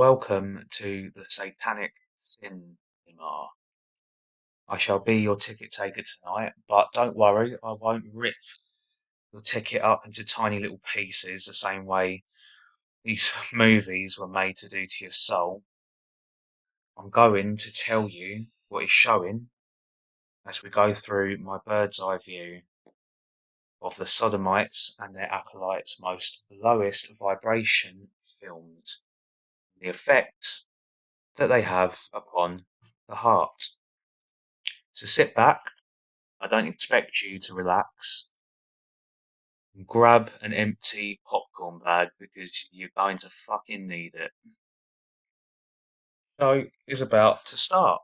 Welcome to the Satanic Sinema. I shall be your ticket taker tonight, but don't worry, I won't rip your ticket up into tiny little pieces the same way these movies were made to do to your soul. I'm going to tell you what is showing as we go through my bird's eye view of the sodomites and their acolytes' most lowest vibration films, the effects that they have upon the heart. So sit back. I don't expect you to relax. Grab an empty popcorn bag because you're going to fucking need it. Show is about to start.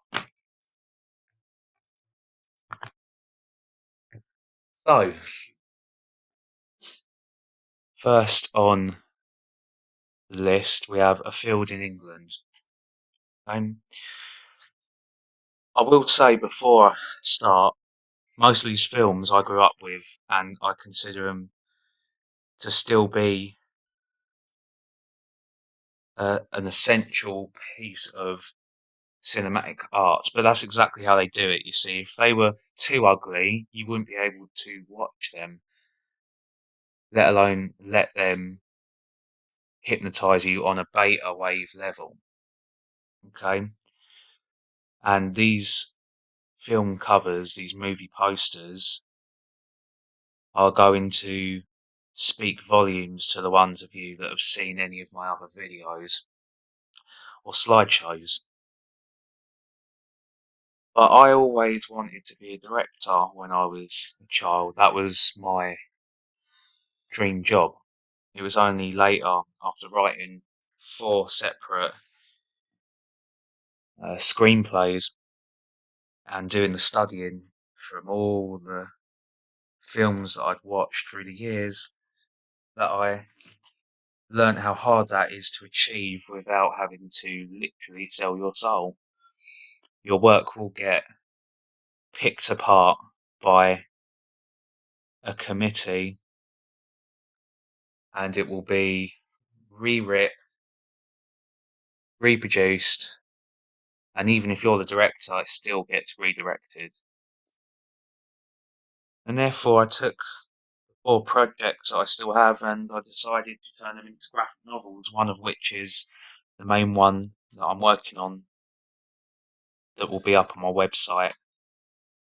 So, first on the list we have A Field in England. I will say before I start, most of these films I grew up with and I consider them to still be an essential piece of cinematic art, but that's exactly how they do it. You see, if they were too ugly, you wouldn't be able to watch them, let alone let them hypnotize you on a beta wave level. Okay, and these film covers, these movie posters, are going to speak volumes to the ones of you that have seen any of my other videos or slideshows. But I always wanted to be a director when I was a child. That was my dream job. It was only later, after writing 4 separate screenplays and doing the studying from all the films that I'd watched through the years, that I learnt how hard that is to achieve without having to literally sell your soul. Your work will get picked apart by a committee and it will be rewritten, reproduced, and even if you're the director, it still gets redirected. And therefore, I took 4 projects that I still have and I decided to turn them into graphic novels, one of which is the main one that I'm working on that will be up on my website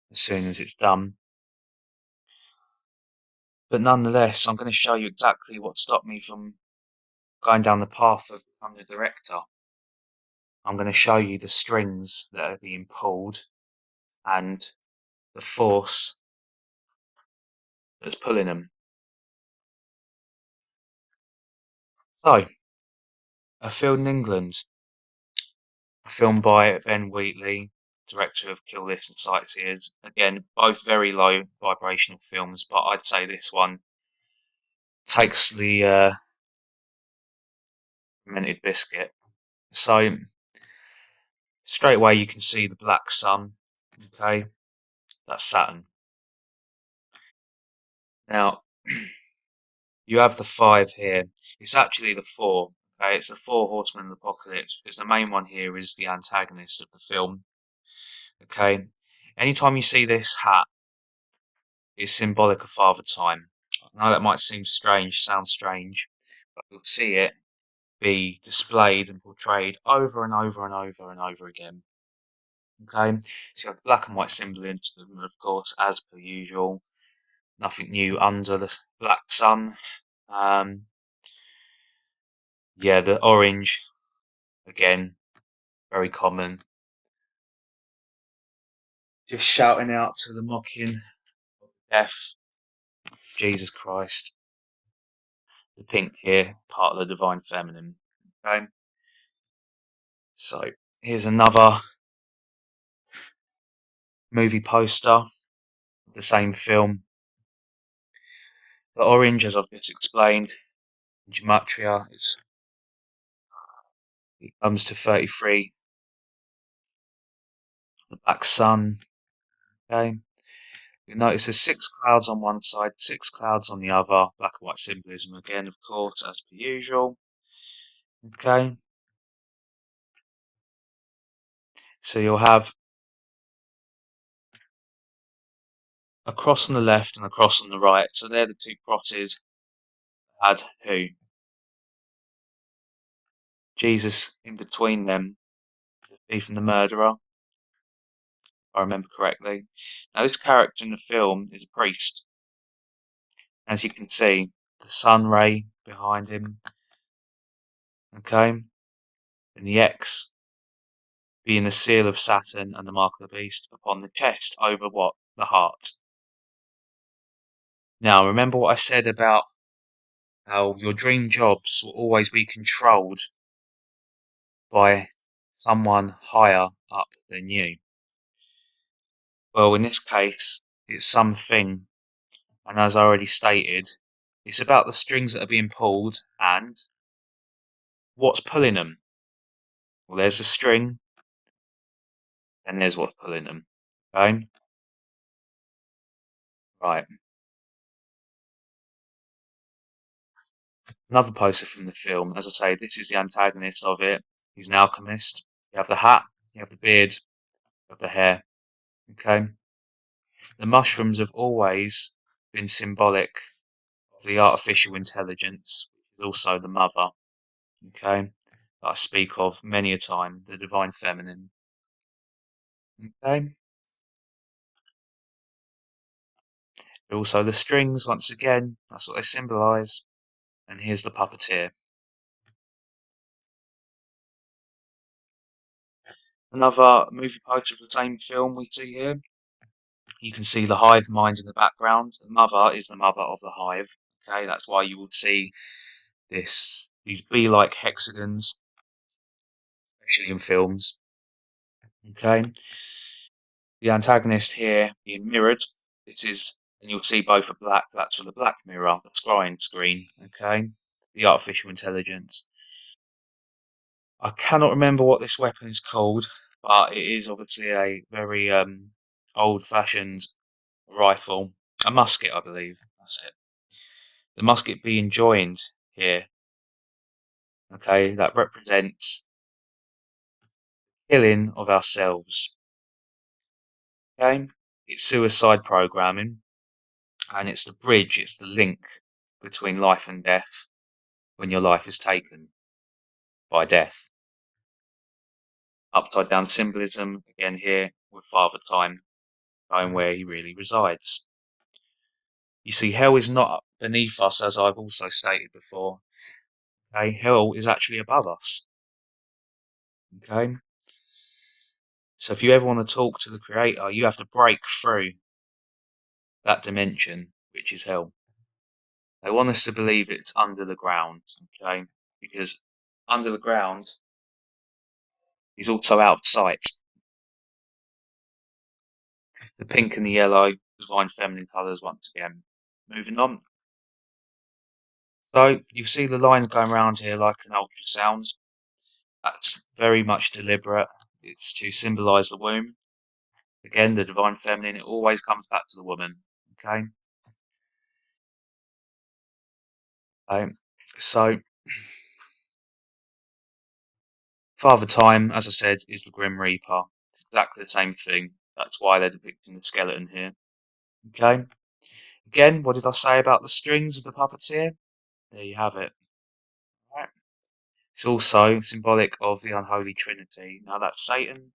as soon as it's done. But nonetheless, I'm going to show you exactly what stopped me from going down the path of becoming a director. I'm going to show you the strings that are being pulled and the force that's pulling them. So, A Field in England, a film by Ben Wheatley, director of Kill List and Sightseers. Again, both very low vibrational films, but I'd say this one takes the fermented biscuit. So, straight away you can see the black sun, okay? That's Saturn. Now, you have the 5 here. It's actually the 4. Okay, it's the 4 Horsemen of the Apocalypse, because the main one here is the antagonist of the film. Okay, anytime you see this hat, it's symbolic of Father Time. I know that might seem strange, sound strange, but you'll see it be displayed and portrayed over and over and over and over again. Okay, so you have black and white symbolism, of course, as per usual. Nothing new under the black sun. Yeah, the orange, again, very common. Just shouting out to the mocking of death, Jesus Christ. The pink here, part of the divine feminine. Okay, so here's another movie poster of the same film. The orange, as I've just explained, gematria, it comes to 33. The black sun. Okay, you notice there's 6 clouds on one side, 6 clouds on the other. Black and white symbolism again, of course, as per usual. Okay, So you'll have a cross on the left and a cross on the right. So they're the two crosses that had who? Jesus in between them, the thief and the murderer, if I remember correctly. Now this character in the film is a priest. As you can see, the sun ray behind him, okay? And the X being the seal of Saturn and the mark of the beast upon the chest over what? The heart. Now, remember what I said about how your dream jobs will always be controlled by someone higher up than you. Well, in this case, it's something, and as I already stated, it's about the strings that are being pulled and what's pulling them. Well, there's a string, and there's what's pulling them. Okay? Right. Another poster from the film. As I say, this is the antagonist of it. He's an alchemist. You have the hat, you have the beard, you have the hair. Okay? The mushrooms have always been symbolic of the artificial intelligence, which is also the mother. Okay? That I speak of many a time, the divine feminine. Okay? Also the strings, once again, that's what they symbolise. And here's the puppeteer. Another movie poster of the same film we see here. You can see the hive mind in the background. The mother is the mother of the hive. Okay, that's why you would see these bee-like hexagons, especially in films. Okay, the antagonist here being mirrored. This is, and you'll see both are black. That's for the black mirror, the scrying screen. Okay, the artificial intelligence. I cannot remember what this weapon is called, but it is obviously a very old-fashioned rifle, a musket, I believe. That's it. The musket being joined here, okay, that represents killing of ourselves. Okay, it's suicide programming, and it's the bridge, it's the link between life and death when your life is taken by death. Upside down symbolism again here with Father Time going where he really resides. You see, hell is not beneath us, as I've also stated before. Okay, hell is actually above us. Okay, so if you ever want to talk to the Creator, you have to break through that dimension, which is hell. They want us to believe it's under the ground, okay? Because under the ground is also out of sight. The pink and the yellow, divine feminine colours once again. Moving on. So you see the line going around here like an ultrasound. That's very much deliberate. It's to symbolise the womb. Again, the divine feminine, it always comes back to the woman, okay? So Father Time, as I said, is the Grim Reaper. It's exactly the same thing. That's why they're depicting the skeleton here. Okay. Again, what did I say about the strings of the puppeteer? There you have it. Right. It's also symbolic of the unholy trinity. Now that's Satan,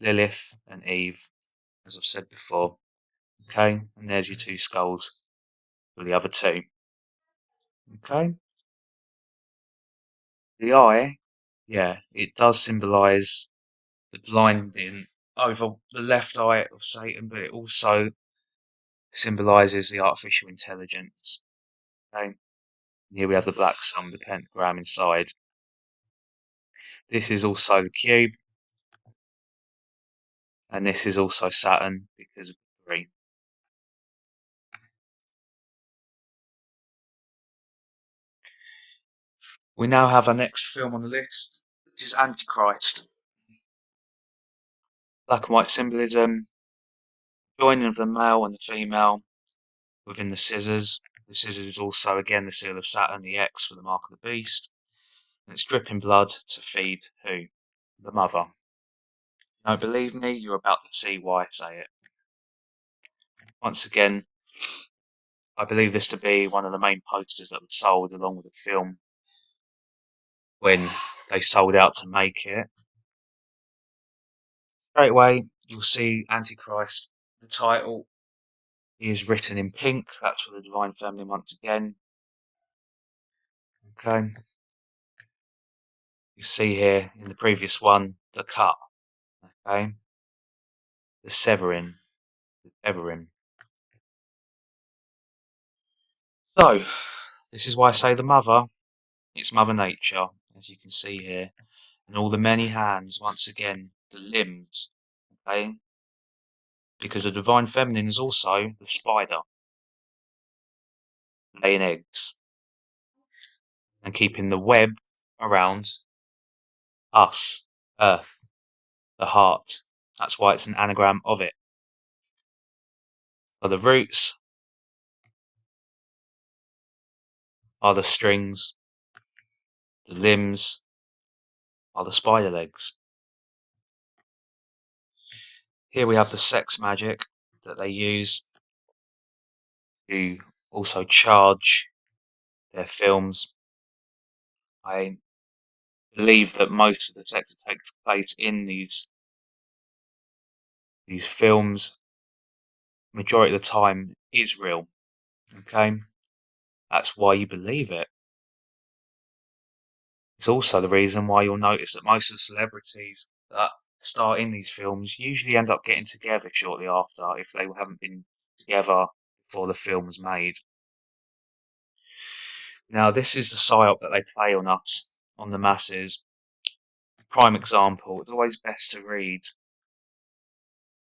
Lilith, and Eve, as I've said before. Okay, and there's your two skulls for the other two. Okay. The eye, yeah, it does symbolise the blinding over the left eye of Satan, but it also symbolises the artificial intelligence. Okay. And here we have the black sun, the pentagram inside. This is also the cube, and this is also Saturn because of the 3. We now have our next film on the list, which is Antichrist. Black and white symbolism, joining of the male and the female within the scissors. The scissors is also again the seal of Saturn, the X for the mark of the beast, and it's dripping blood to feed who? The mother. Don't believe me? You're about to see why I say it. Once again, I believe this to be one of the main posters that was sold along with the film when they sold out to make it. Straight away, you'll see Antichrist. The title is written in pink. That's for the Divine Feminine once again. Okay. You see here in the previous one, the cut. Okay. The severing. The severing. So, this is why I say the mother. It's Mother Nature, as you can see here. And all the many hands, once again, the limbs. Okay. Because the Divine Feminine is also the spider, laying eggs and keeping the web around us, Earth, the heart. That's why it's an anagram of it. So the roots are the strings, the limbs are the spider legs. Here we have the sex magic that they use to also charge their films. I believe that most of the sex that takes place in these films, majority of the time, is real. Okay, that's why you believe it. It's also the reason why you'll notice that most of the celebrities that star in these films usually end up getting together shortly after if they haven't been together before the film was made. Now, this is the psyop that they play on us, on the masses. Prime example, it's always best to read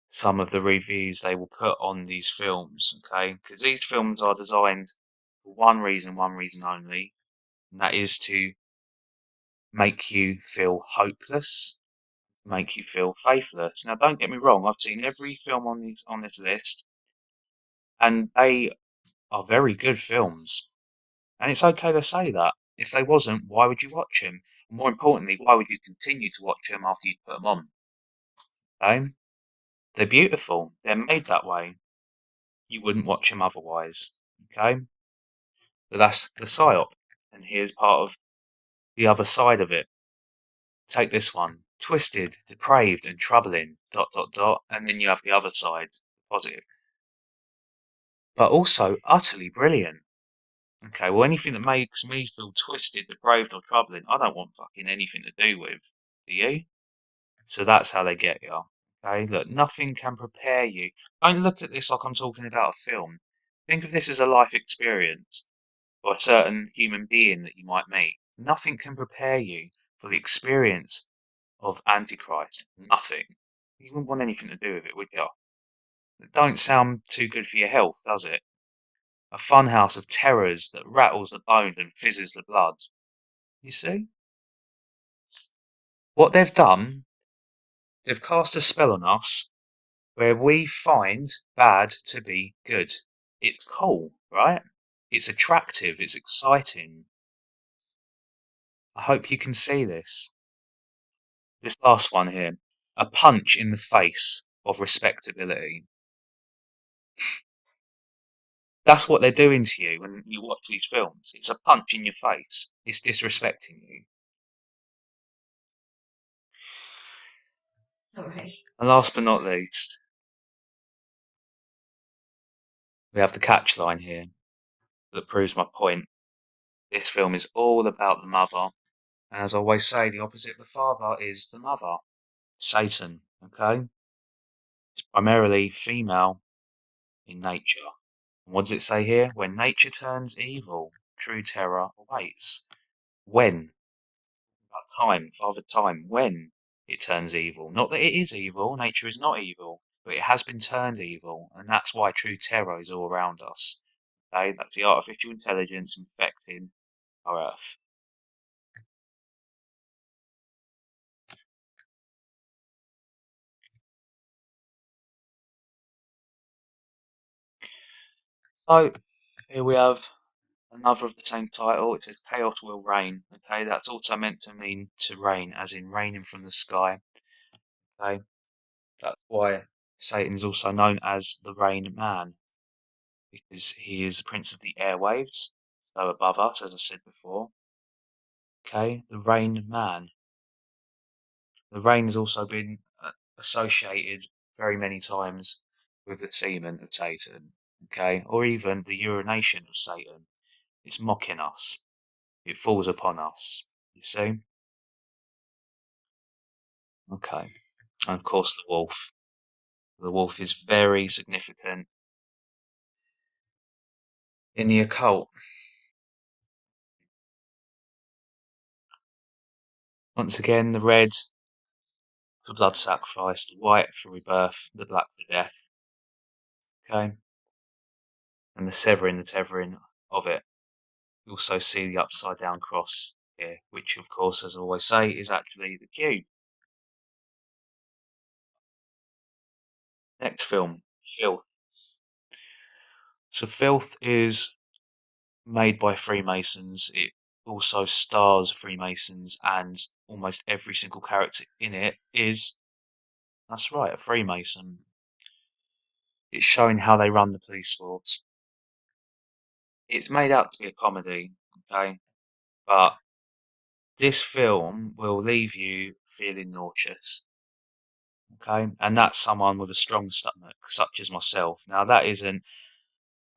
some of the reviews they will put on these films, okay? Because these films are designed for one reason only, and that is to make you feel hopeless, make you feel faithless. Now, don't get me wrong, I've seen every film on this list, and they are very good films. And it's okay to say that. If they wasn't, why would you watch them? And more importantly, why would you continue to watch them after you put them on? Okay? They're beautiful. They're made that way. You wouldn't watch them otherwise. Okay? But that's the psyop. And here's part of the other side of it. Take this one. Twisted, depraved, and troubling, ... And then you have the other side, positive. But also utterly brilliant. Okay, well, anything that makes me feel twisted, depraved, or troubling, I don't want fucking anything to do with. Do you? So that's how they get you. Okay, look, nothing can prepare you. Don't look at this like I'm talking about a film. Think of this as a life experience or a certain human being that you might meet. Nothing can prepare you for the experience of Antichrist. Nothing. You wouldn't want anything to do with it, would you? It don't sound too good for your health, does it? A funhouse of terrors that rattles the bones and fizzes the blood. You see? What they've done, they've cast a spell on us where we find bad to be good. It's cool, right? It's attractive, it's exciting. I hope you can see this. This last one here. A punch in the face of respectability. That's what they're doing to you when you watch these films. It's a punch in your face. It's disrespecting you. Alright. And last but not least, we have the catch line here that proves my point. This film is all about the mother. And as I always say, the opposite of the father is the mother. Satan, okay? It's primarily female in nature. And what does it say here? When nature turns evil, true terror awaits. When? About time, Father Time. When it turns evil. Not that it is evil, nature is not evil, but it has been turned evil, and that's why true terror is all around us. Okay? That's the artificial intelligence infecting our Earth. So, here we have another of the same title. It says Chaos Will Reign. Okay, that's also meant to mean to rain, as in raining from the sky. Okay, That's why Satan is also known as the Rain Man, because he is the prince of the airwaves, so above us, as I said before. Okay, the Rain Man. The rain has also been associated very many times with the semen of Satan, okay, or even the urination of Satan. It's mocking us. It falls upon us. You see? Okay. And of course, the wolf. The wolf is very significant in the occult. Once again, the red for blood sacrifice, the white for rebirth, the black for death. Okay? And the tethering of it. You also see the upside down cross here, which of course, as I always say, is actually the cube. Next film, Filth. So Filth is made by Freemasons. It also stars Freemasons, and almost every single character in it is, that's right, a Freemason. It's showing how they run the police force. It's made out to be a comedy, okay? But this film will leave you feeling nauseous. Okay, and that's someone with a strong stomach, such as myself. Now, that isn't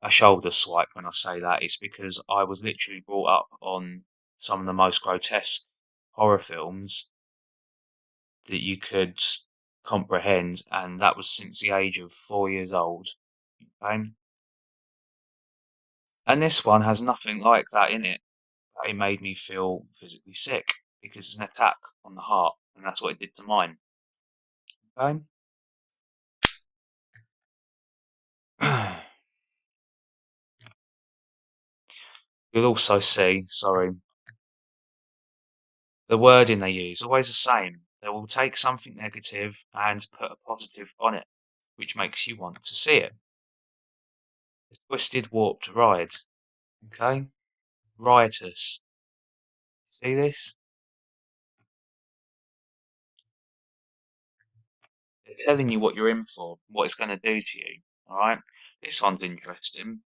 a shoulder swipe when I say that. It's because I was literally brought up on some of the most grotesque horror films that you could comprehend, and that was since the age of 4 years old. Okay, and this one has nothing like that in it. It made me feel physically sick because it's an attack on the heart, and that's what it did to mine. Okay. You'll also see, sorry, the wording they use, always the same. They will take something negative and put a positive on it, which makes you want to see it. A twisted, warped ride. Okay? Riotous. See this? They're telling you what you're in for, what it's going to do to you. Alright? This one's interesting.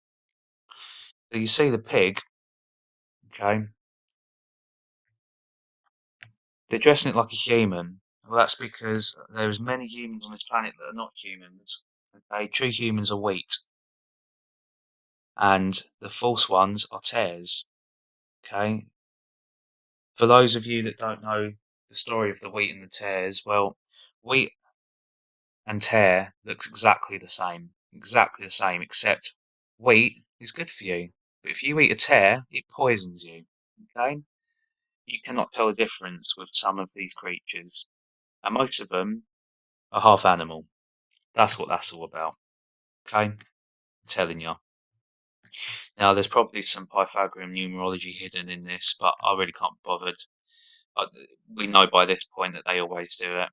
So you see the pig, okay? They're dressing it like a human. Well, that's because there's many humans on this planet that are not humans. Okay? True humans are wheat, and the false ones are tares. Okay? For those of you that don't know the story of the wheat and the tares, well, wheat and tare looks exactly the same, except wheat is good for you. But if you eat a tare, it poisons you. Okay? You cannot tell the difference with some of these creatures, and most of them are half animal. That's what that's all about. Okay? I'm telling you. Now, there's probably some Pythagorean numerology hidden in this, but I really can't be bothered. We know by this point that they always do it.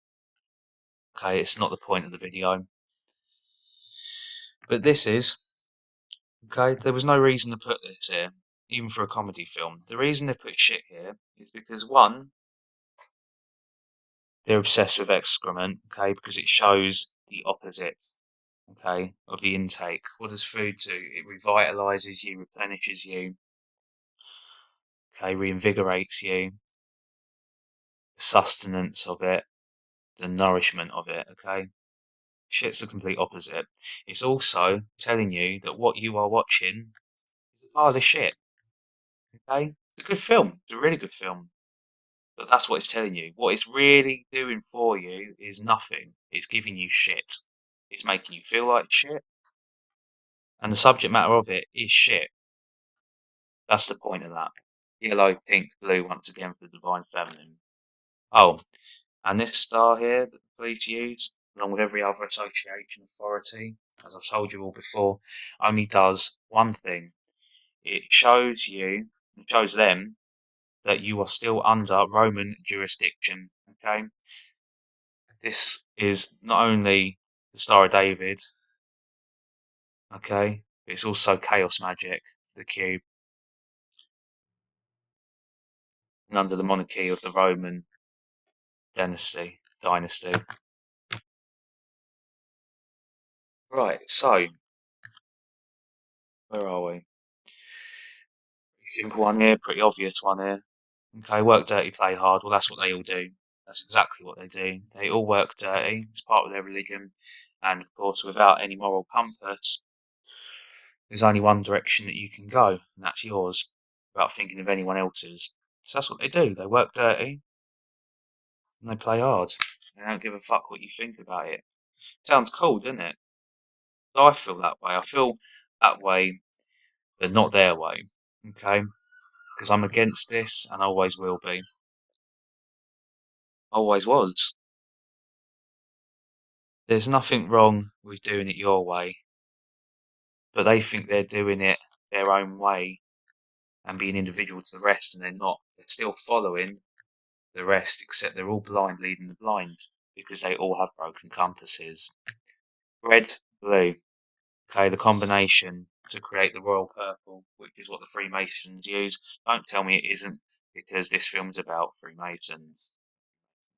Okay, it's not the point of the video. But this is, okay, there was no reason to put this here, even for a comedy film. The reason they put shit here is because, one, they're obsessed with excrement, okay, because it shows the opposite, okay, of the intake. What does food do? It revitalizes you, replenishes you, okay, reinvigorates you, the sustenance of it, the nourishment of it, okay? Shit's the complete opposite. It's also telling you that what you are watching is a pile of shit, okay? It's a good film. It's a really good film. But that's what it's telling you. What it's really doing for you is nothing. It's giving you shit. It's making you feel like shit. And the subject matter of it is shit. That's the point of that. Yellow, pink, blue, once again for the divine feminine. Oh, and this star here that the police use, along with every other association authority, as I've told you all before, only does one thing. It shows you, it shows them that you are still under Roman jurisdiction. Okay, this is not only the Star of David, okay, but it's also chaos magic, the cube, and under the monarchy of the Roman dynasty. Right, so where are we? Pretty simple one here, pretty obvious one here. Okay, work dirty, play hard. Well, that's what they all do. That's exactly what they do. They all work dirty. It's part of their religion. And of course, without any moral compass, there's only one direction that you can go, and that's yours, without thinking of anyone else's. So that's what they do. They work dirty and they play hard. They don't give a fuck what you think about it. Sounds cool, doesn't it? I feel that way. I feel that way, but not their way. Okay? Because I'm against this and always will be. Always was. There's nothing wrong with doing it your way, but they think they're doing it their own way and being individual to the rest, and they're not. They're still following the rest, except they're all blind leading the blind because they all have broken compasses. Red, blue. Okay, the combination to create the royal purple, which is what the Freemasons use. Don't tell me it isn't, because this film's about Freemasons.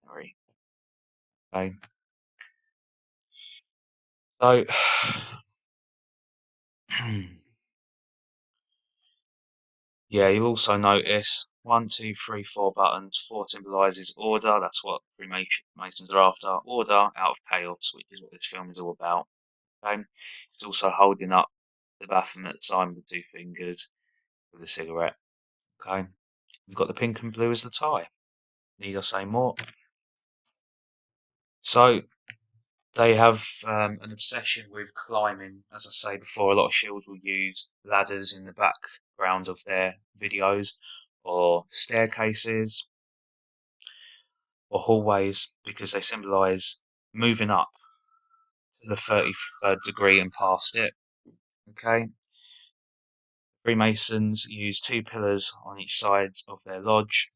Okay, so yeah, you'll also notice 1, 2, 3, 4 buttons. 4 symbolises order. That's what Freemasons are after. Order out of chaos, which is what this film is all about. Okay, it's also holding up the Baphomet sign with the 2 fingers with a cigarette. Okay, you've got the pink and blue as the tie. Need I say more? So they have an obsession with climbing. As I say before, a lot of shields will use ladders in the background of their videos, or staircases, or hallways, because they symbolise moving up to the 33rd degree and past it. Okay, Freemasons use 2 pillars on each side of their lodge.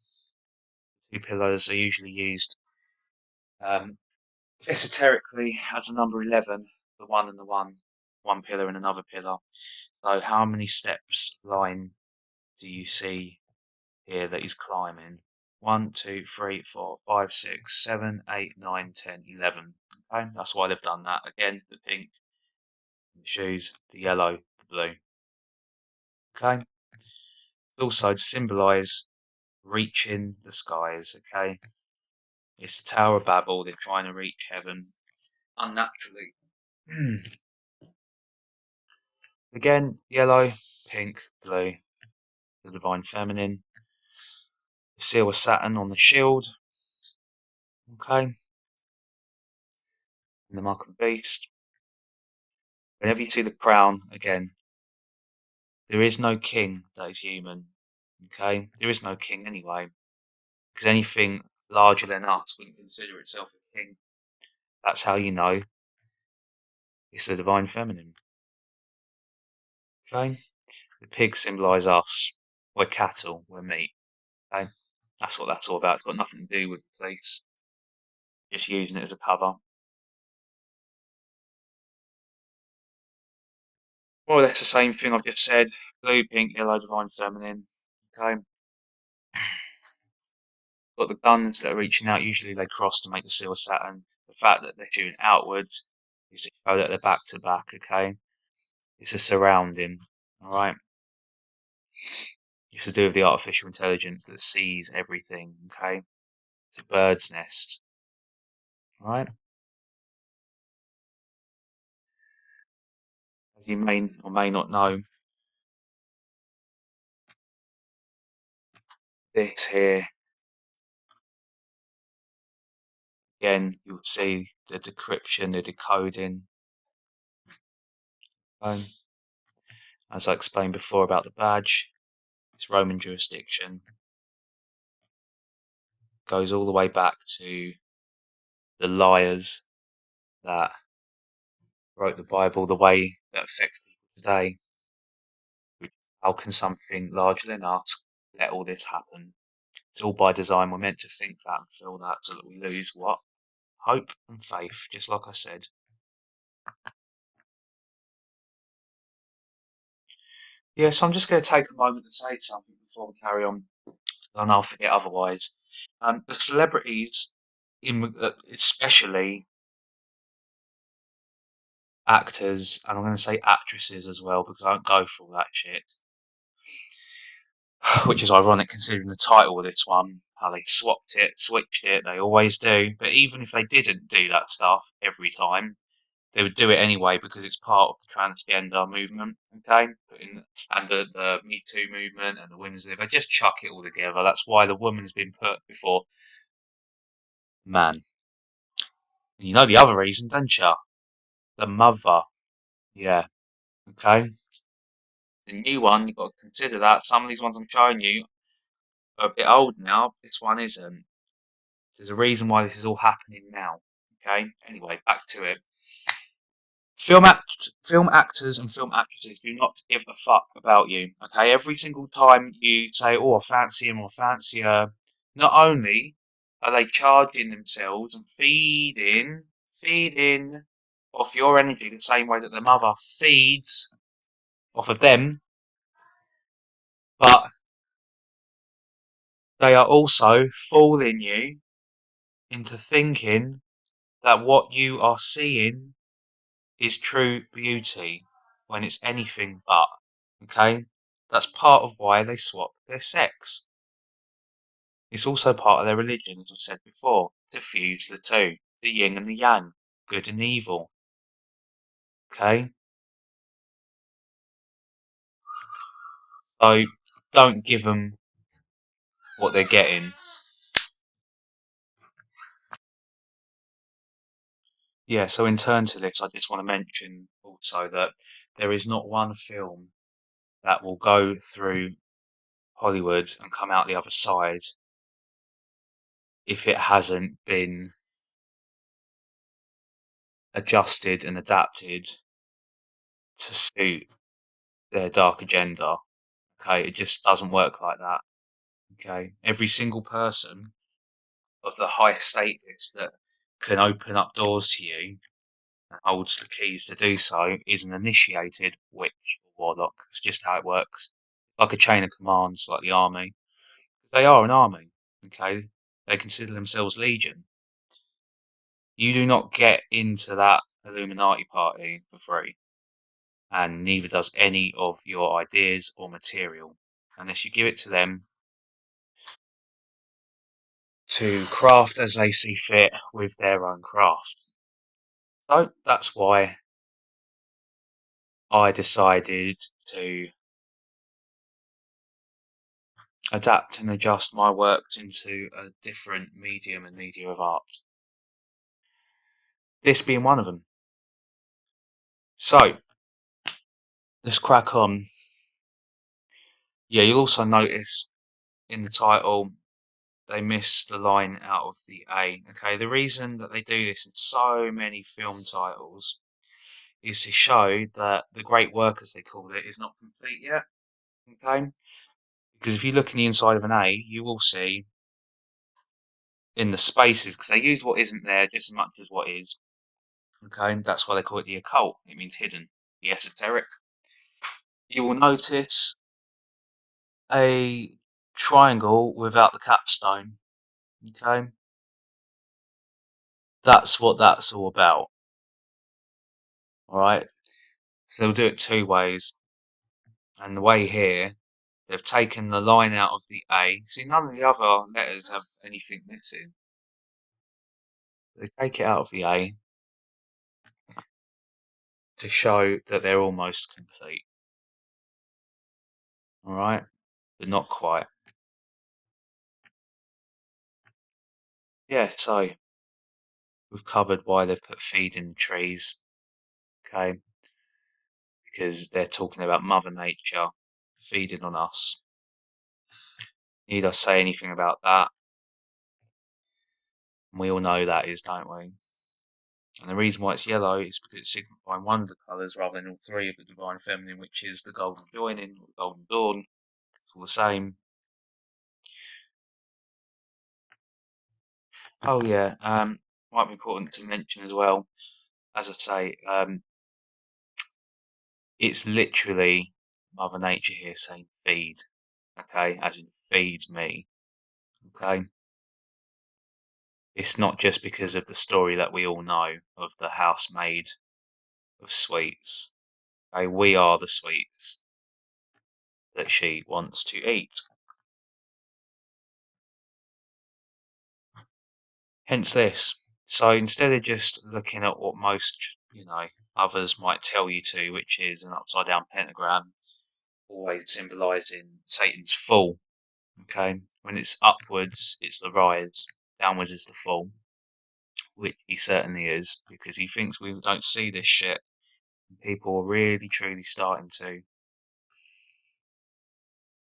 2 pillars are usually used um, esoterically as a number 11, the 1 and the 1 pillar and another pillar. So how many steps line do you see here that he's climbing? 1, 2, 3, 4, 5, 6, 7, 8, 9, 10, 11. Okay, that's why they've done that. Again, the pink, the shoes, the yellow, the blue. Okay, also to symbolise reaching the skies. Okay, it's the Tower of Babel. They're trying to reach heaven unnaturally. Again, yellow, pink, blue, the divine feminine. The seal of Saturn on the shield. Okay, and the mark of the beast. Whenever you see the crown, again, there is no king that is human. Okay, there is no king anyway, because anything larger than us wouldn't consider itself a king. That's how you know it's the divine feminine. Okay, the pigs symbolise us. We're cattle. We're meat. Okay, that's what that's all about. It's got nothing to do with the police. Just using it as a cover. More or less the same thing I've just said. Blue, pink, yellow, divine feminine. Okay. Got the guns that are reaching out. Usually they cross to make the seal of Saturn. The fact that they're shooting outwards is to show that they're back to back. Okay. It's a surrounding. All right. It's to do with the artificial intelligence that sees everything. Okay. It's a bird's nest. All right. As you may or may not know, this here, again, you'll see the decryption, the decoding. As I explained before about the badge, it's Roman jurisdiction. Goes all the way back to the liars that wrote the Bible the way that affects people today. How can something larger than us let all this happen? It's all by design. We're meant to think that and feel that so that we lose what? Hope and faith, just like I said. Yeah, so I'm just going to take a moment and say something before we carry on, and I'll forget otherwise. The celebrities, especially actors, and I'm going to say actresses as well because I don't go for all that shit. Which is ironic considering the title of this one, how they switched it, they always do. But even if they didn't do that stuff every time, they would do it anyway because it's part of the transgender movement, okay? And the Me Too movement and the women's they just chuck it all together. That's why the woman's been put before man. And you know the other reason, don't you? The mother. Yeah, okay? The new one, you've got to consider that. Some of these ones I'm showing you are a bit old now. This one isn't. There's a reason why this is all happening now. Okay. Anyway, back to it. Film actors and film actresses do not give a fuck about you. Okay. Every single time you say, "Oh, I fancy him or fancy her," not only are they charging themselves and feeding off your energy the same way that the mother feeds off of them, but they are also fooling you into thinking that what you are seeing is true beauty when it's anything but. Okay? That's part of why they swap their sex. It's also part of their religion, as I said before, to fuse the two, the yin and the yang, good and evil. Okay? So don't give them what they're getting. Yeah, so in turn to this, I just want to mention also that there is not one film that will go through Hollywood and come out the other side if it hasn't been adjusted and adapted to suit their dark agenda. Okay, it just doesn't work like that. Okay, every single person of the high status that can open up doors to you and holds the keys to do so is an initiated witch or warlock. It's just how it works. Like a chain of commands, like the army. They are an army. Okay, they consider themselves legion. You do not get into that Illuminati party for free, and neither does any of your ideas or material unless you give it to them to craft as they see fit with their own craft. So that's why I decided to adapt and adjust my works into a different medium and media of art. This being one of them. So let's crack on. Yeah, you'll also notice in the title they miss the line out of the A. Okay, the reason that they do this in so many film titles is to show that the great work, as they call it, is not complete yet. Okay, because if you look in the inside of an A, you will see in the spaces, because they use what isn't there just as much as what is. Okay, that's why they call it the occult. It means hidden, the esoteric. You will notice a triangle without the capstone. Okay, that's what that's all about. All right, so they'll do it two ways, and the way here they've taken the line out of the A. See, none of the other letters have anything missing. They take it out of the A to show that they're almost complete. All right, but not quite. Yeah, so we've covered why they've put feed in the trees. Okay, because they're talking about Mother Nature feeding on us. Need I say anything about that? We all know that is, don't we? And the reason why it's yellow is because it's signifying one of the colours rather than all three of the divine feminine, which is the golden joining or the golden dawn. It's all the same. Oh yeah, might be important to mention as well. As I say, it's literally Mother Nature here saying feed. Okay, as in feed me. Okay. It's not just because of the story that we all know of the housemaid of sweets. Okay, we are the sweets that she wants to eat. Hence this. So instead of just looking at what most, others might tell you to, which is an upside down pentagram, always symbolizing Satan's fall. Okay, when it's upwards, it's the rise, downwards is the fall, which he certainly is, because he thinks we don't see this shit. And people are really, truly starting to,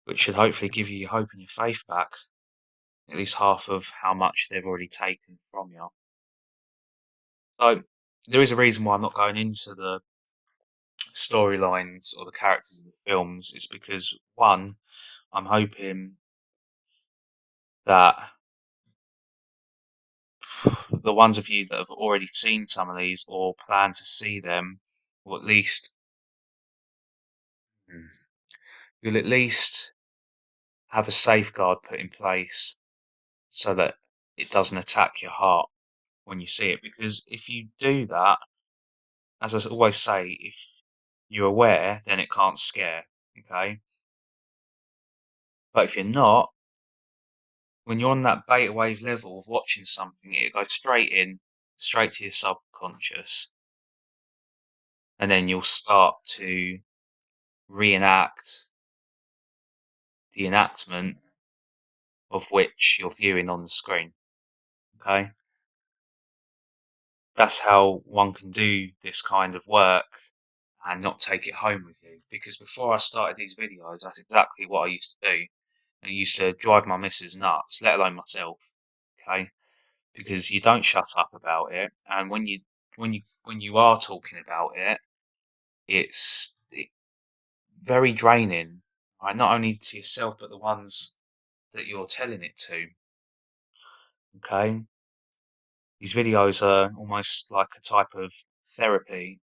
which should hopefully give you your hope and your faith back, at least half of how much they've already taken from you. So there is a reason why I'm not going into the storylines or the characters of the films. It's because one, I'm hoping that the ones of you that have already seen some of these or plan to see them, or at least you'll at least have a safeguard put in place so that it doesn't attack your heart when you see it. Because if you do that, as I always say, if you're aware, then it can't scare. Okay, but if you're not, when you're on that beta wave level of watching something, it goes straight to your subconscious, and then you'll start to reenact the enactment of which you're viewing on the screen. Okay, that's how one can do this kind of work and not take it home with you. Because before I started these videos, that's exactly what I used to do. And it used to drive my missus nuts, let alone myself. Okay, because you don't shut up about it, and when you are talking about it, it's very draining, right? Not only to yourself, but the ones that you're telling it to. Okay, these videos are almost like a type of therapy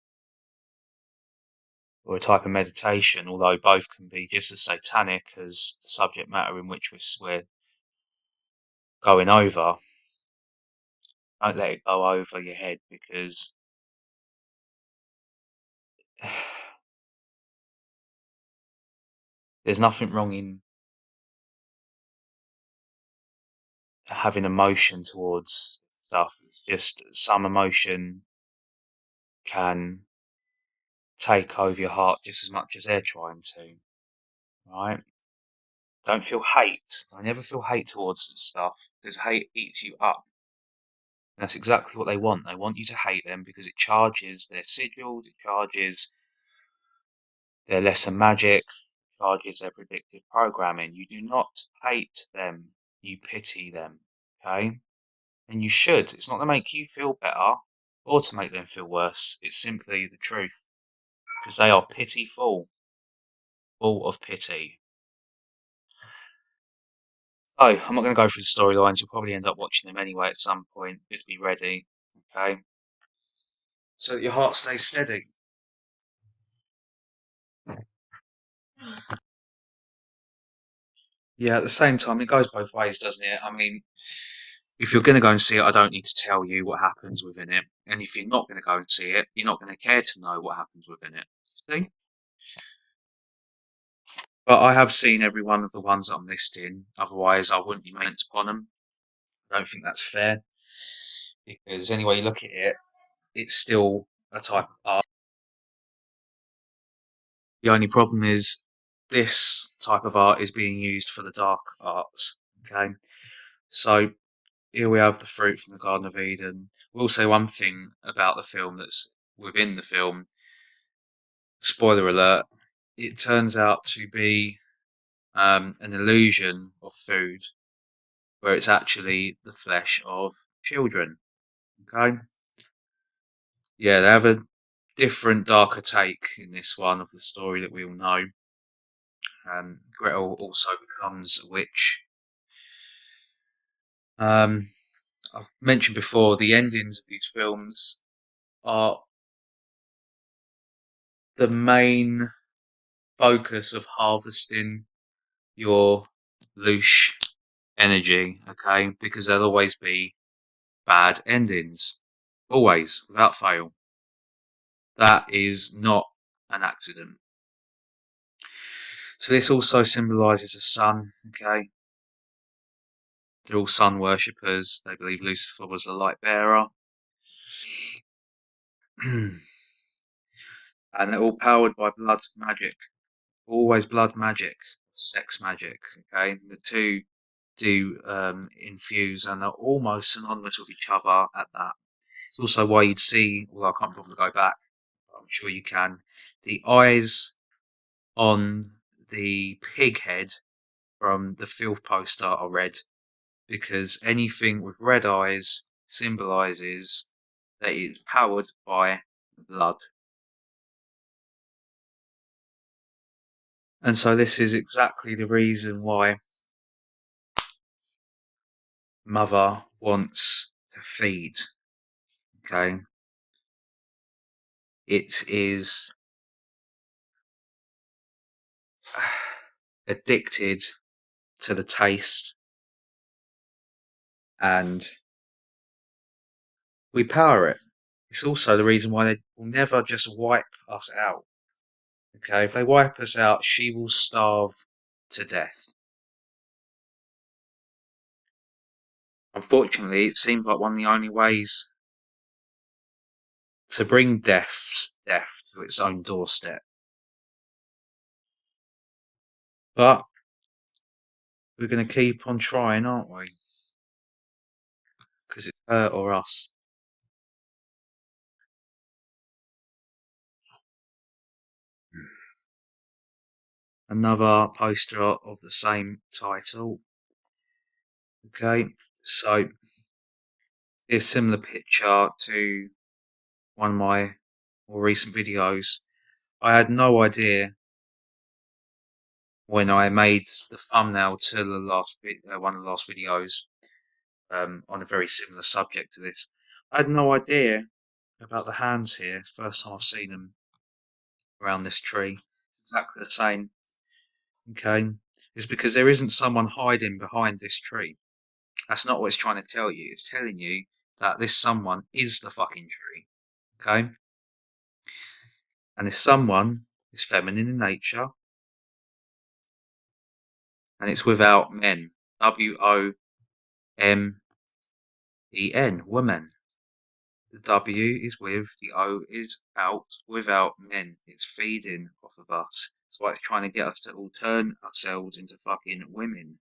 or a type of meditation, although both can be just as satanic as the subject matter in which we're going over. Don't let it go over your head, because there's nothing wrong in having emotion towards stuff. It's just some emotion can take over your heart just as much as they're trying to, right? Don't feel hate. I never feel hate towards this stuff, because hate eats you up. And that's exactly what they want. They want you to hate them because it charges their sigils, it charges their lesser magic, it charges their predictive programming. You do not hate them, you pity them, okay? And you should. It's not to make you feel better or to make them feel worse. It's simply the truth, because they are pitiful, full of pity. So, I'm not going to go through the storylines. You'll probably end up watching them anyway at some point. Just be ready, okay? So that your heart stays steady. Yeah, at the same time, it goes both ways, doesn't it? I mean, if you're going to go and see it, I don't need to tell you what happens within it. And if you're not going to go and see it, you're not going to care to know what happens within it. See? But I have seen every one of the ones that I'm listing. Otherwise, I wouldn't be meant upon them. I don't think that's fair. Because any way you look at it, it's still a type of art. The only problem is this type of art is being used for the dark arts. Okay, so here we have the fruit from the Garden of Eden. We'll say one thing about the film that's within the film. Spoiler alert: it turns out to be an illusion of food, where it's actually the flesh of children. Okay, yeah, they have a different, darker take in this one of the story that we all know. Gretel also becomes a witch. I've mentioned before, the endings of these films are the main focus of harvesting your louche energy, okay? Because there'll always be bad endings. Always, without fail. That is not an accident. So this also symbolises the sun, okay? They're all sun worshippers. They believe Lucifer was the light bearer. And they're all powered by blood magic. Always blood magic, sex magic, okay? The two do infuse, and they're almost synonymous with each other at that. It's also why you'd see, although I can't probably go back, I'm sure you can, the eyes on the pig head from the filth poster are red, because anything with red eyes symbolizes that it's powered by blood. And so this is exactly the reason why mother wants to feed. Okay. It is addicted to the taste, and we power it. It's also the reason why they will never just wipe us out. Okay, if they wipe us out, she will starve to death. Unfortunately, it seems like one of the only ways to bring death to its own doorstep. But we're going to keep on trying, aren't we? Because it's her or us. Another poster of the same title. Okay, so here's a similar picture to one of my more recent videos. I had no idea when I made the thumbnail to the last one of the last videos on a very similar subject to this. I had no idea about the hands here. First time I've seen them around this tree. It's exactly the same. Okay, it's because there isn't someone hiding behind this tree. That's not what it's trying to tell you. It's telling you that this someone is the fucking tree. Okay, and this someone is feminine in nature, and it's without men. WOMEN, woman. The W is with, the O is out, without men. It's feeding off of us. That's why it's trying to get us to all turn ourselves into fucking women.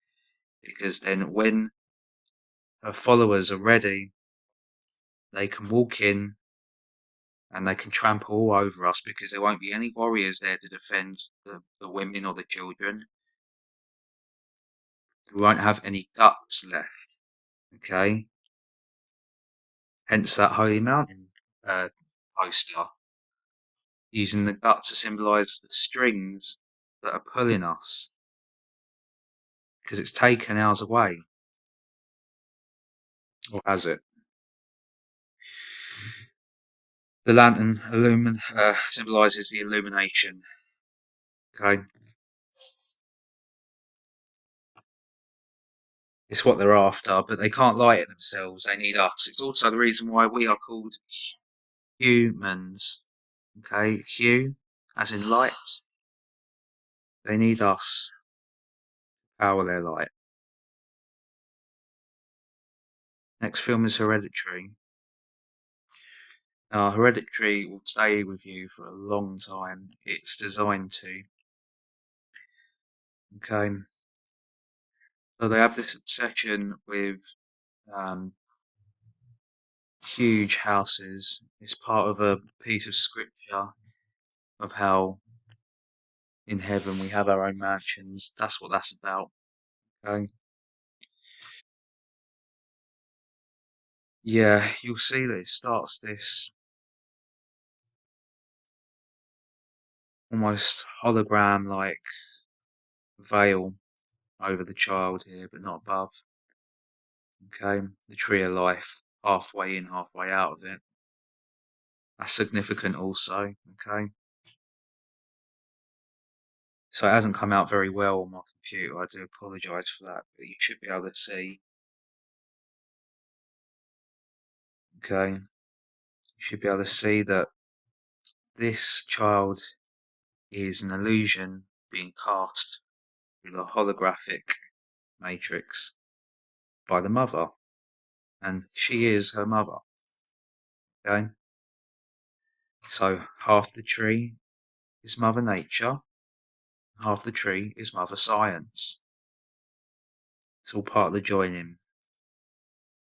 Because then when her followers are ready, they can walk in and they can trample all over us, because there won't be any warriors there to defend the women or the children. We won't have any guts left. Okay? Hence that Holy Mountain poster, using the gut to symbolize the strings that are pulling us, because it's taken ours away. Or has it? The lantern symbolizes the illumination. Okay? It's what they're after, but they can't light it themselves. They need us. It's also the reason why we are called humans. Okay? Hue, as in light. They need us to power their light. Next film is Hereditary. Hereditary will stay with you for a long time. It's designed to. Okay. So they have this obsession with um, huge houses. It's part of a piece of scripture of how in heaven we have our own mansions. That's what that's about. Okay. Yeah, you'll see that it starts this almost hologram like veil over the child here, but not above. Okay. The tree of life, halfway in, halfway out of it. That's significant also. Okay. So it hasn't come out very well on my computer. I do apologise for that, but you should be able to see. Okay. You should be able to see that this child is an illusion being cast through the holographic matrix by the mother, and she is her mother. Okay, so half the tree is Mother Nature, half the tree is Mother Science. It's all part of the joining.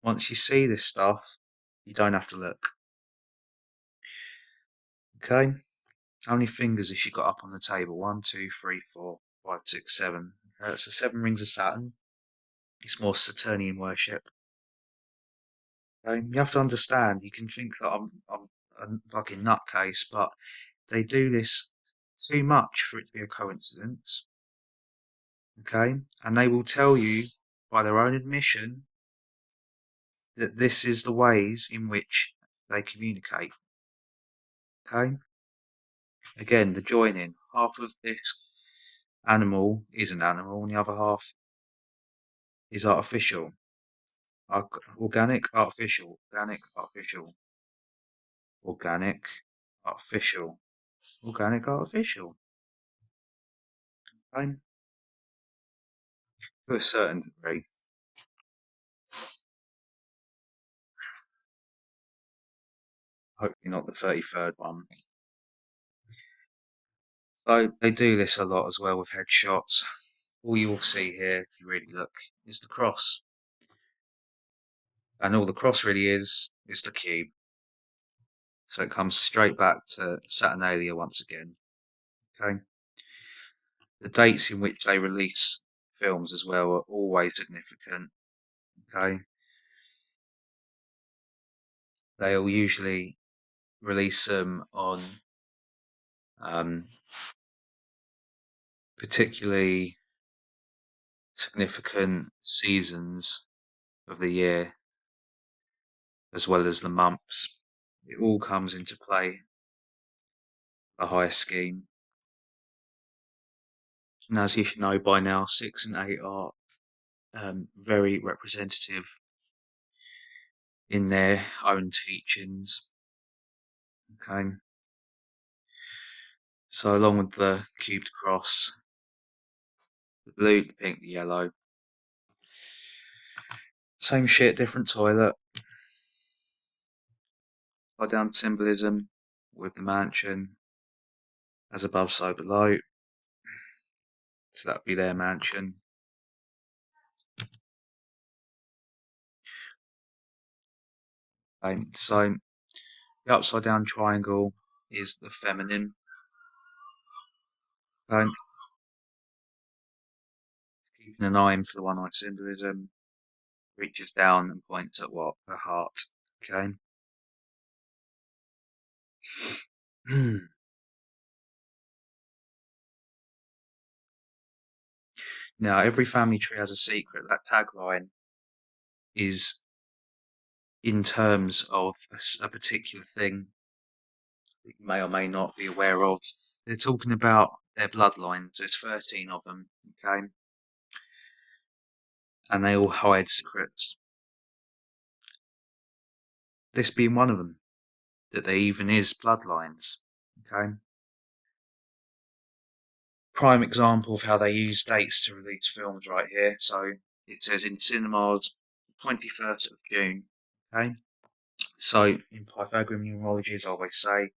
Once you see this stuff, you don't have to look. Okay, how many fingers has she got up on the table? 1, 2, 3, 4, 5, 6, 7. That's the 7 rings of Saturn. It's more Saturnian worship. Okay? You have to understand, you can think that I'm a fucking nutcase, but they do this too much for it to be a coincidence. Okay? And they will tell you by their own admission that this is the ways in which they communicate. Okay? Again, the joining. Half of this animal is an animal, and the other half is artificial. Organic, artificial, organic, artificial, organic, artificial, organic, artificial. Okay? To a certain degree. Hopefully not the 33rd one. So they do this a lot as well with headshots. All you will see here, if you really look, is the cross. And all the cross really is the cube. So it comes straight back to Saturnalia once again. Okay. The dates in which they release films as well are always significant. Okay. They'll usually release them on particularly significant seasons of the year, as well as the months. It all comes into play, the higher scheme. And as you should know by now, 6 and 8 are very representative in their own teachings. Okay. So along with the cubed cross, the blue, the pink, the yellow. Same shit, different toilet. Upside down symbolism with the mansion. As above, so below. So that would be their mansion. Okay, so the upside down triangle is the feminine. Okay. Keeping an eye in for the one-eyed symbolism. Reaches down and points at what? Her heart. Okay. Now, every family tree has a secret. That tagline is in terms of a particular thing that you may or may not be aware of. They're talking about their bloodlines. There's 13 of them, okay? And they all hide secrets. This being one of them, that there even is bloodlines, okay? Prime example of how they use dates to release films right here. So it says in cinemas, 21st of June, okay? So in Pythagorean numerology, as I always say,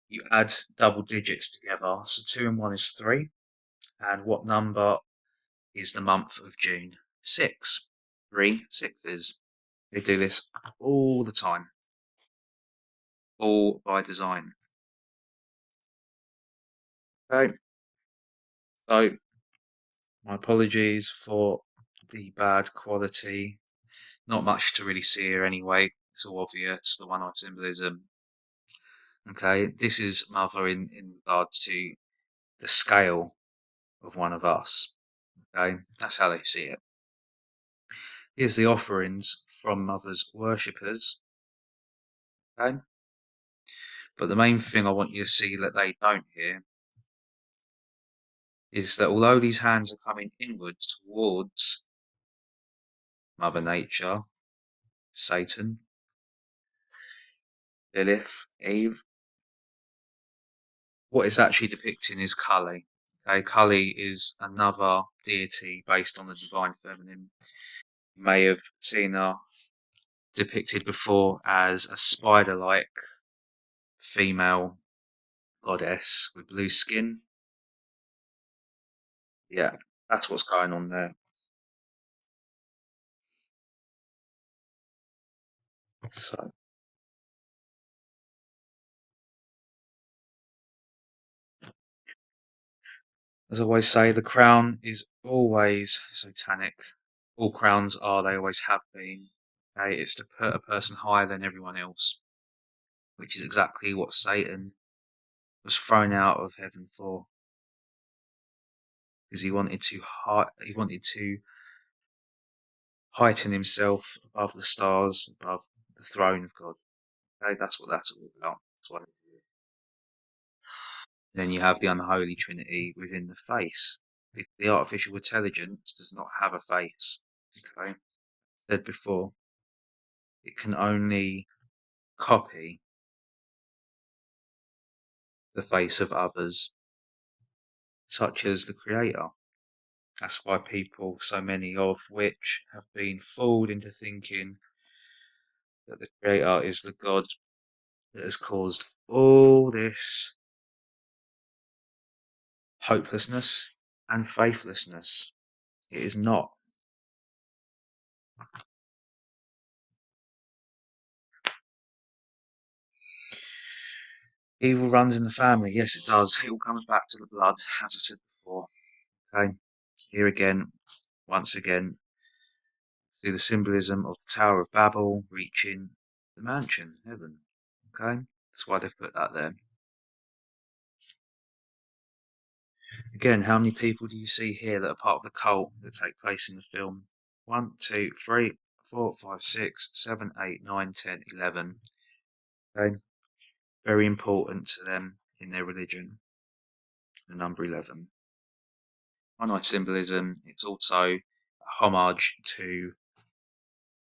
you add double digits together. So 2 and 1 is 3. And what number is the month of June? 6. 3 sixes. They do this all the time. All by design. Okay. So my apologies for the bad quality. Not much to really see here anyway. It's all obvious, the one-eyed symbolism. Okay, this is Mother in regards to the scale of one of us. Okay, that's how they see it. Here's the offerings from Mother's worshippers. Okay, but the main thing I want you to see that they don't hear is that although these hands are coming inwards towards Mother Nature, Satan, Lilith, Eve, what it's actually depicting is Kali. Okay, Kali is another deity based on the divine feminine. You may have seen her depicted before as a spider-like female goddess with blue skin. Yeah, that's what's going on there. So, as I always say, the crown is always satanic. All crowns are, they always have been. Okay, it's to put a person higher than everyone else, which is exactly what Satan was thrown out of heaven for, because he wanted to heighten himself above the stars, above the throne of God. Okay, that's what that's all about. That's what then you have the unholy trinity within the face. The artificial intelligence does not have a face. Okay, said before, it can only copy the face of others, such as the creator. That's why people, so many of which, have been fooled into thinking that the creator is the God that has caused all this hopelessness and faithlessness. It is not. Evil runs in the family. Yes, it does. It all comes back to the blood, as I said before. Okay. Here again, once again, through the symbolism of the Tower of Babel reaching the mansion, heaven. Okay. That's why they've put that there. Again, how many people do you see here that are part of the cult that take place in the film? 1, 2, 3, 4, 5, 6, 7, 8, 9, 10, 11. Okay. Very important to them in their religion. The number 11. One night symbolism. It's also a homage to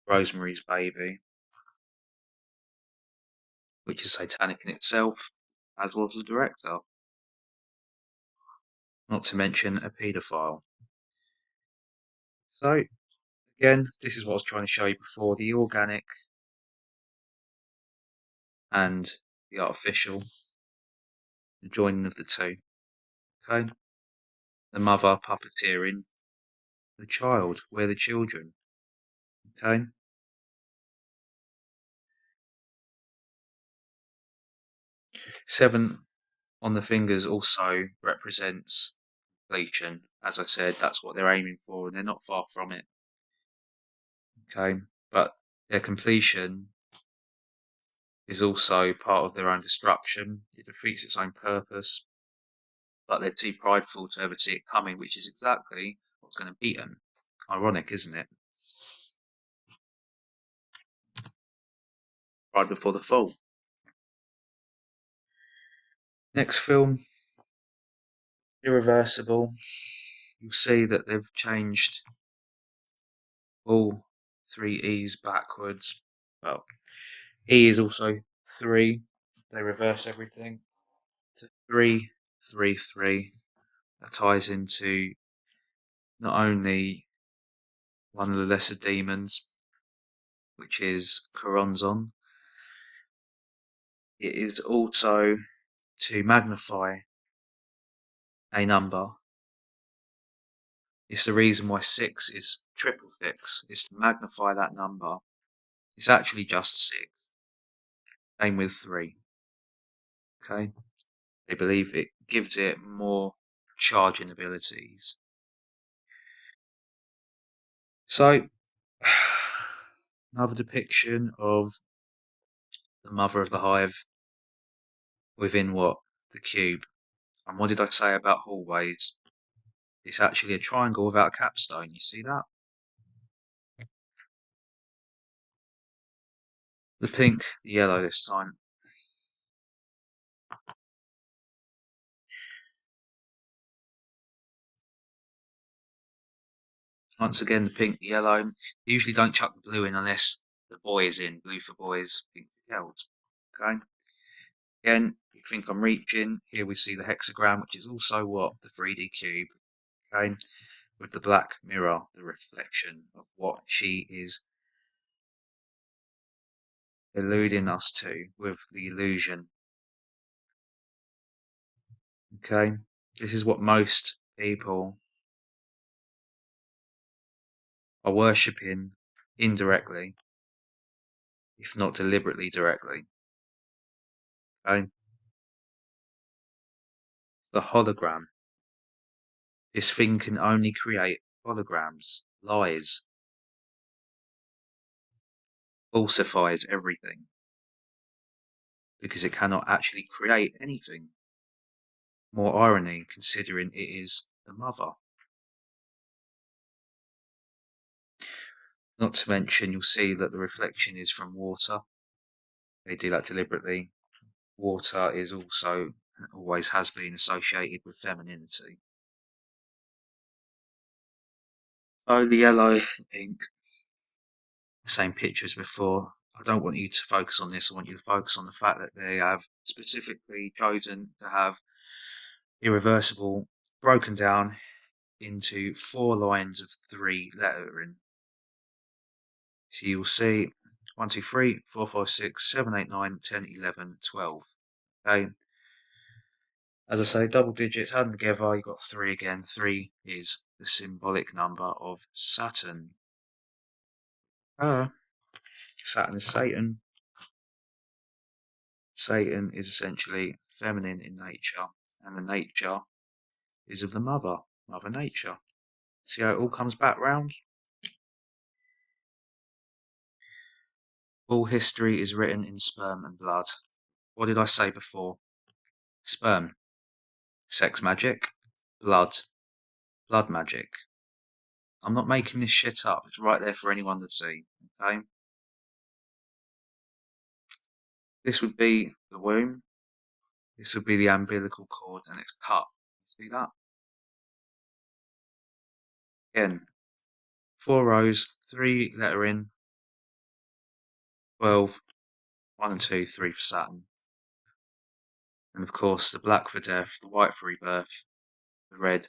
Rosemary's Baby, which is satanic in itself, as was the director. Not to mention a paedophile. So, again, this is what I was trying to show you before, the organic and the artificial, the joining of the two. Okay? The mother puppeteering the child. We're the children. Okay? 7 on the fingers also represents completion. As I said, that's what they're aiming for, and they're not far from it. Okay? But their completion is also part of their own destruction. It defeats its own purpose, but they're too prideful to ever see it coming, which is exactly what's going to beat them. Ironic, isn't it? Right before the fall. Next film, Irreversible. You'll see that they've changed all 3 E's backwards. Well, E is also 3. They reverse everything to 3, 3, 3. That ties into not only one of the lesser demons, which is Choronzon. It is also to magnify a number. It's the reason why 6 is triple 6. It's to magnify that number. It's actually just 6. Same with 3. Okay? They believe it gives it more charging abilities. So, another depiction of the mother of the hive within what? The cube. And what did I say about hallways? It's actually a triangle without a capstone. You see that? The pink, the yellow this time. Once again, the pink, the yellow. Usually don't chuck the blue in unless the boy is in. Blue for boys, pink for girls. Okay? Again, you think I'm reaching, here we see the hexagram, which is also what? The 3D cube, okay? With the black mirror, the reflection of what she is eluding us to with the illusion, okay? This is what most people are worshipping indirectly, if not deliberately directly, okay? The hologram. This thing can only create holograms, lies, falsifies everything, because it cannot actually create anything. More irony, considering it is the mother. Not to mention, you'll see that the reflection is from water. They do that deliberately. Water is also, always has been associated with femininity. Oh, the yellow, the pink, the same picture as before. I don't want you to focus on this. I want you to focus on the fact that they have specifically chosen to have irreversible broken down into 4 lines of 3 lettering. So you'll see 1, 2, 3, 4, 5, 6, 7, 8, 9, 10, 11, 12. Okay. As I say, double digits added together, you've got 3 again. 3 is the symbolic number of Saturn. Saturn is Satan. Satan is essentially feminine in nature, and the nature is of the Mother Nature. See how it all comes back round? All history is written in sperm and blood. What did I say before? Sperm, sex magic, blood, blood magic. I'm not making this shit up. It's right there for anyone to see. Okay. This would be the womb. This would be the umbilical cord, and it's cut. See that? Again, 4 rows, 3 lettering, 12, 1 and 2, 3 for Saturn. And of course, the black for death, the white for rebirth, the red,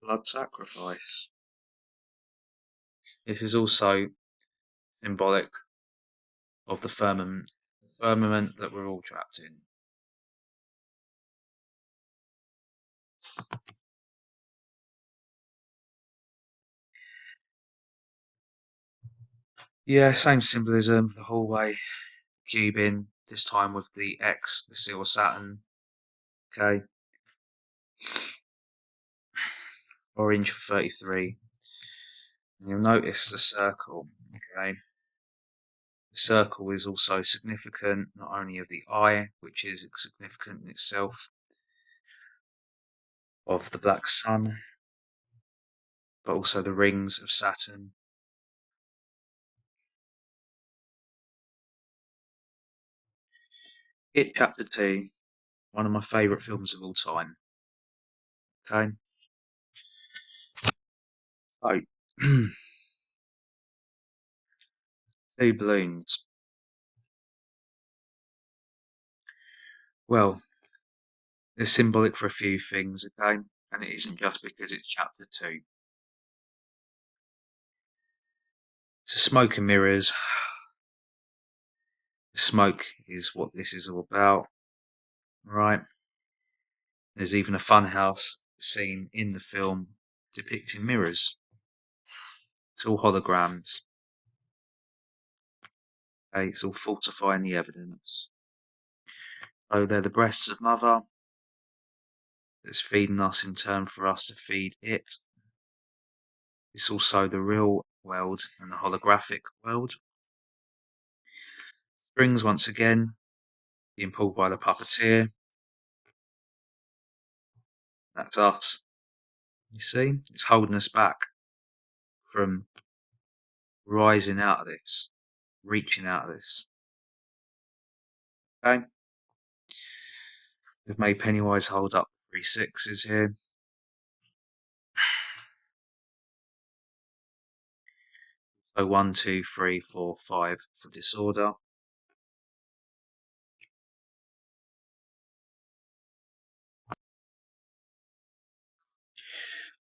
blood sacrifice. This is also symbolic of the firmament that we're all trapped in. Yeah, same symbolism the whole way. Cube in, this time with the X, the seal of Saturn. Okay. Orange for 33. And you'll notice the circle. Okay. The circle is also significant, not only of the eye, which is significant in itself, of the black sun, but also the rings of Saturn. It Chapter 2, one of my favourite films of all time. Okay. So, 2 balloons. Well, they're symbolic for a few things, okay? And it isn't just because it's Chapter 2. So smoke and mirrors. Smoke is what this is all about, right? There's even a funhouse scene in the film depicting mirrors. It's all holograms. Okay, it's all falsifying the evidence. So they're the breasts of mother. It's feeding us in turn for us to feed it. It's also the real world and the holographic world. Springs once again being pulled by the puppeteer. That's us. You see, it's holding us back from rising out of this, reaching out of this. Okay. They've made Pennywise hold up 3 sixes here. So 1, 2, 3, 4, 5 for disorder.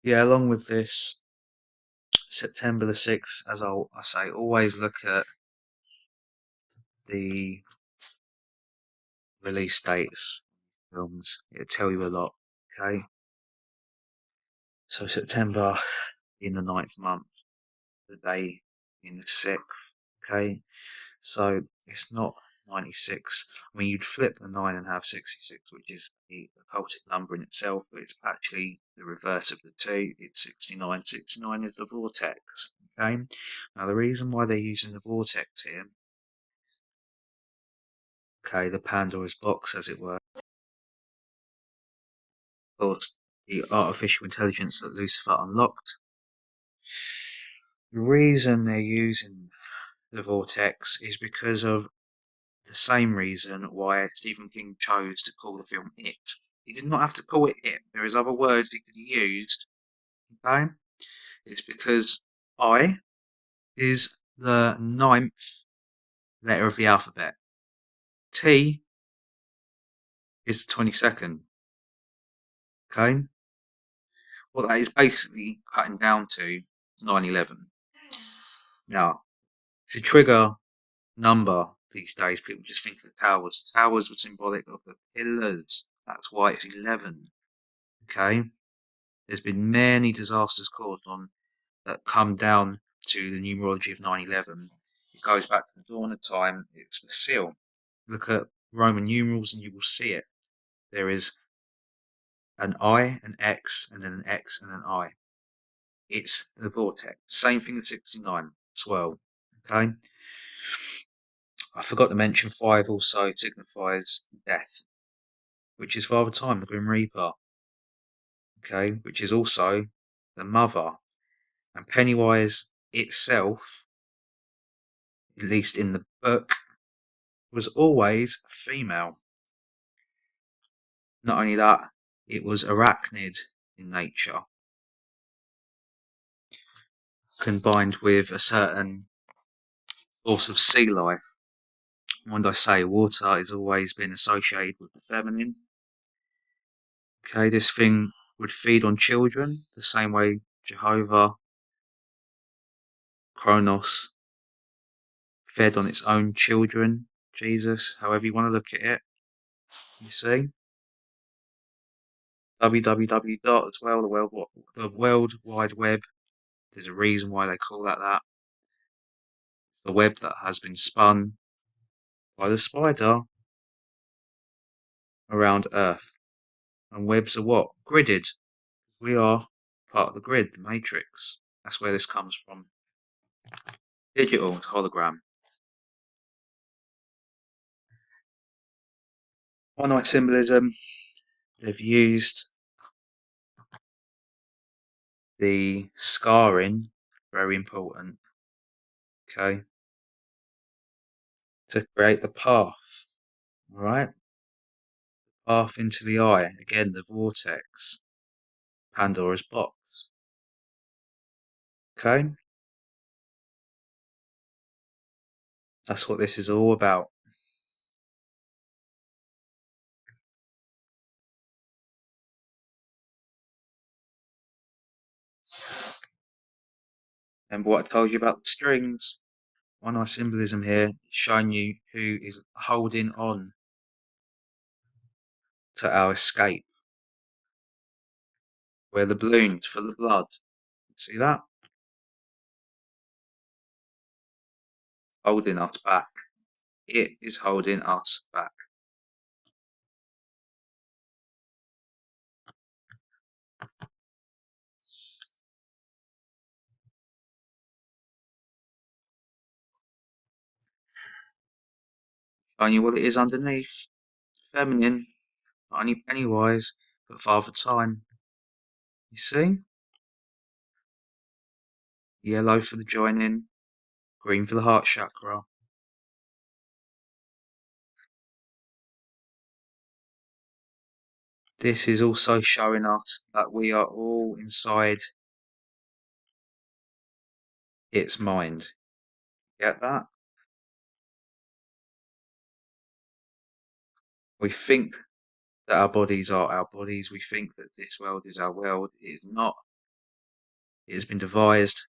Yeah, along with this, September the 6th, as I say, always look at the release dates films. It'll tell you a lot. Okay. So September in the 9th month, the day in the 6th. Okay. So it's not 96. I mean, you'd flip the 9 and have 66, which is the occultic number in itself, but it's actually the reverse of the 2. It's 69. 69 is the vortex. Okay. Now, the reason why they're using the vortex here, okay, the Pandora's box, as it were, of course, the artificial intelligence that Lucifer unlocked. The reason they're using the vortex is because of the same reason why Stephen King chose to call the film It. He did not have to call it It. There is other words he could have used. Okay? It's because I is the ninth letter of the alphabet. T is the 22nd. Okay? What that is basically cutting down to 9/11. Now, to trigger number these days, people just think of the towers. The towers were symbolic of the pillars. That's why it's 11. Okay? There's been many disasters caused on that come down to the numerology of 9/11. It goes back to the dawn of time. It's the seal. Look at Roman numerals and you will see it. There is an I, an X, and then an X and an I. It's the vortex. Same thing with 69, swirl. Okay. I forgot to mention 5 also signifies death, which is Father Time, the Grim Reaper. Okay, which is also the mother. And Pennywise itself, at least in the book, was always female. Not only that, it was arachnid in nature, combined with a certain source of sea life. When I say water, has always been associated with the feminine. Okay, this thing would feed on children the same way Jehovah, Kronos, fed on its own children. Jesus, however you want to look at it. You see? www dot as well, the World Wide Web. There's a reason why they call that. It's the web that has been spun by the spider around Earth. And webs are what? Gridded. We are part of the grid, the matrix. That's where this comes from. Digital, it's hologram. One night symbolism, they've used the scarring, very important, okay, to create the path, all right? Path into the eye, again, the vortex, Pandora's box, okay? That's what this is all about. Remember what I told you about the strings? One night symbolism here, showing you who is holding on to our escape. Where the balloons for the blood. See that? Holding us back. It is holding us back. Showing you what it is underneath. Feminine, not only Pennywise, but Father Time. You see? Yellow for the joining, green for the heart chakra. This is also showing us that we are all inside its mind. Get that? We think that our bodies are our bodies. We think that this world is our world. It is not. It has been devised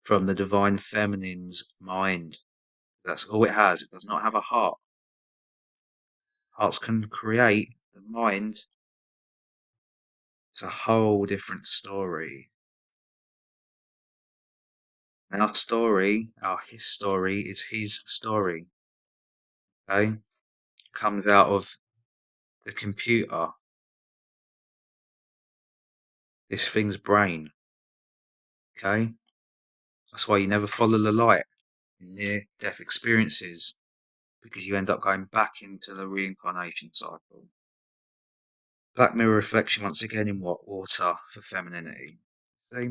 from the divine feminine's mind. That's all it has. It does not have a heart. Hearts can create, the mind is a whole different story. And our story, our his story, is his story. Okay? Comes out of the computer, this thing's brain. Okay? That's why you never follow the light in near death experiences, because you end up going back into the reincarnation cycle. Black mirror reflection once again in what? Water for femininity. See?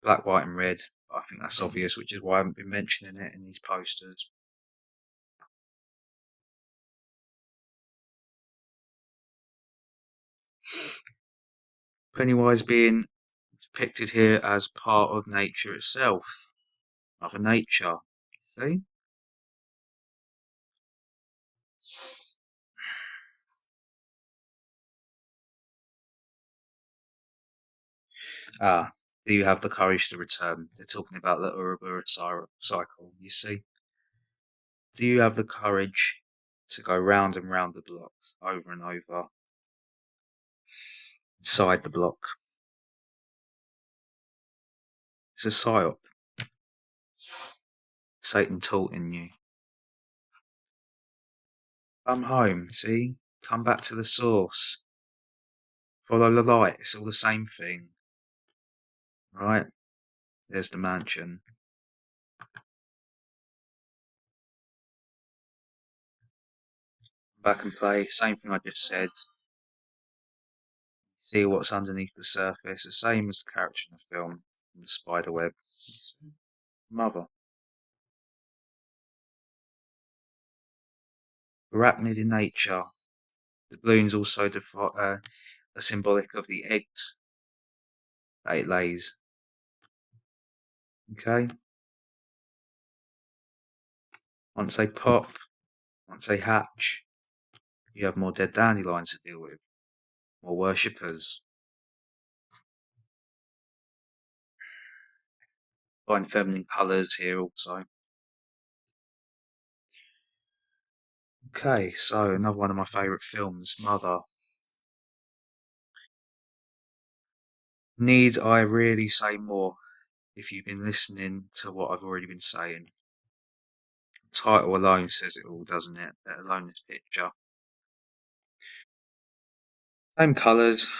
Black, white, and red. I think that's obvious, which is why I haven't been mentioning it in these posters. Pennywise being depicted here as part of nature itself, Mother Nature. See? Ah, do you have the courage to return? They're talking about the Ouroboros cycle, you see? Do you have the courage to go round and round the block, over and over, inside the block? It's a psyop. Satan taught in you. Come home, see? Come back to the source. Follow the light. It's all the same thing. Right? There's the mansion. Back and play. Same thing I just said. See what's underneath the surface. The same as the character in the film. In the spider web. Mother. Arachnid in nature. The balloon's also a symbolic of the eggs that it lays. Okay? Once they pop, once they hatch, you have more dead dandelions to deal with. More worshippers. Fine feminine colours here also. Okay, so another one of my favourite films, Mother. Need I really say more if you've been listening to what I've already been saying? The title alone says it all, doesn't it? Let alone this picture. Same colours,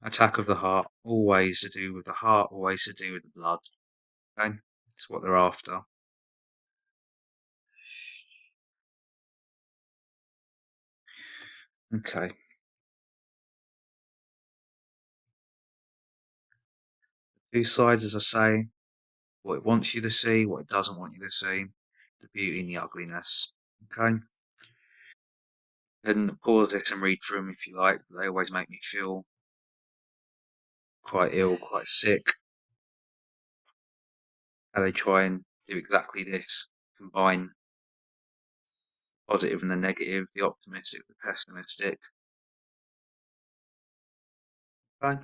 attack of the heart, always to do with the heart, always to do with the blood. Okay? That's what they're after. Okay. Two sides, as I say, what it wants you to see, what it doesn't want you to see, the beauty and the ugliness. Okay? And pause this and read through them if you like. They always make me feel quite ill, quite sick. How they try and do exactly this, combine positive and the negative, the optimistic, the pessimistic. Okay?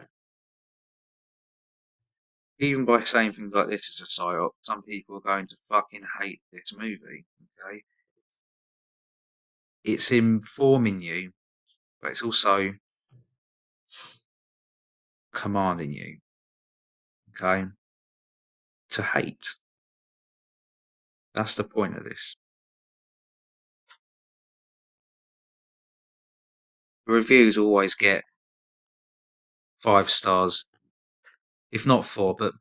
Even by saying things like this is a psyop, some people are going to fucking hate this movie. Okay? It's informing you, but it's also commanding you. Okay? To hate. That's the point of this. The reviews always get 5 stars, if not 4, but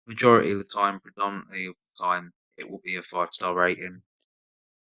majority of the time, predominantly of the time, it will be a 5-star rating.